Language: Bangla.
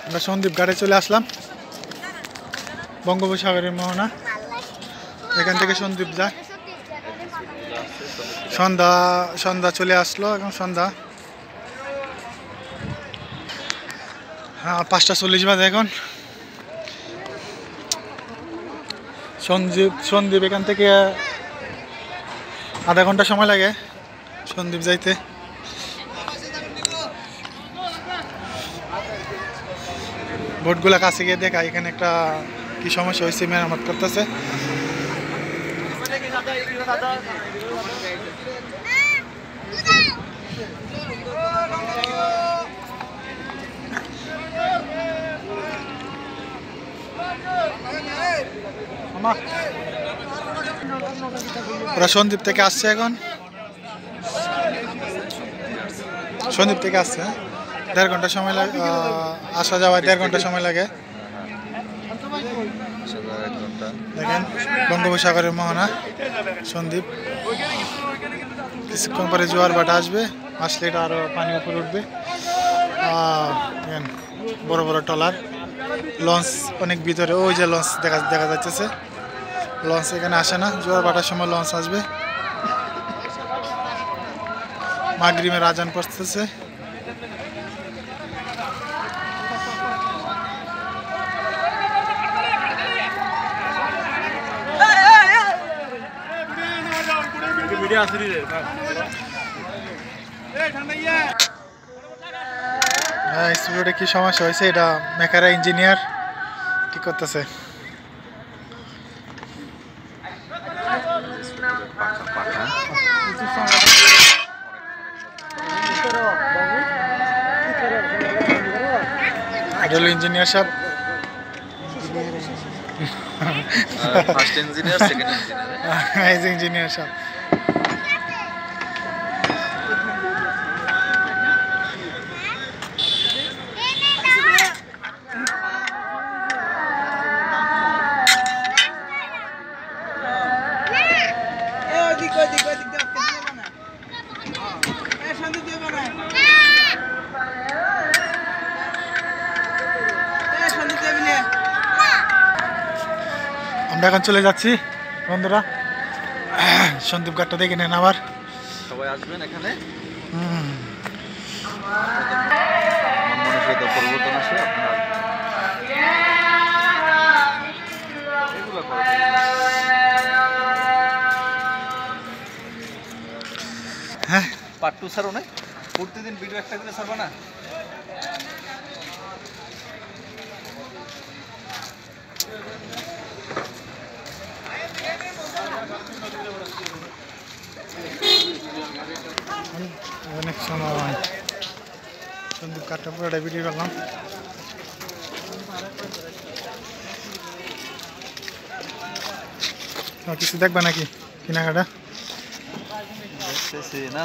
আমরা সন্দ্বীপ ঘাটে চলে আসলাম, বঙ্গোপসাগরের মোহনা। এখান থেকে সন্দ্বীপ যায়। সন্ধ্যা চলে আসলো, এখন সন্ধ্যা। হ্যাঁ, 5:40 বাজে এখন। সন্দ্বীপ এখান থেকে আধা ঘন্টা সময় লাগে সন্দ্বীপ যাইতে। বোটগুলা কাছে গিয়ে দেখা এখানে একটা কি সমস্যা হয়েছে, মেরামত করতেছে। ওরা সন্দ্বীপ থেকে আসছে, এখন সন্দ্বীপ থেকে আসছে। 1.5 ঘন্টা সময় লাগে, আসা যাওয়ায় 1.5 ঘন্টা সময় লাগে। দেখেন বঙ্গোপসাগরের মোহনা সন্দ্বীপ। কিছুক্ষণ পরে জোয়ার ভাটা আসবে, আসলে এটা আরো পানি উপরে উঠবে। বড় বড় ট্রলার, লঞ্চ অনেক ভিতরে। ওই যে লঞ্চ দেখা যাচ্ছে, লঞ্চ এখানে আসে না, জোয়ার ভাটার সময় লঞ্চ আসবে। মাগরিবের আজান পড়তেছে। স্পিডে কি সমস্যা হয়েছে, এটা মেকারা ইঞ্জিনিয়ার ঠিক করতেছে। ইঞ্জিনিয়ার সাহেব, first engineer, second engineer, engineer সাহেব। আমরা এখন চলে যাচ্ছি বন্ধুরা, সন্দ্বীপ ঘাটটা দেখে নেন আবার। সবাই আসবেন এখানে। মানসিকতা পরিবর্তন আসে আপনার। হ্যাঁ, পার্ট 2 ছাড়ো না, প্রতিদিন ভিডিও একটা করে ছাড়বা না? অনেক সময় সন্দ্বীপ ঘাটটা পুরোটা ভিডিও করলাম। কিছু দেখবা নাকি কেনাকাটা? না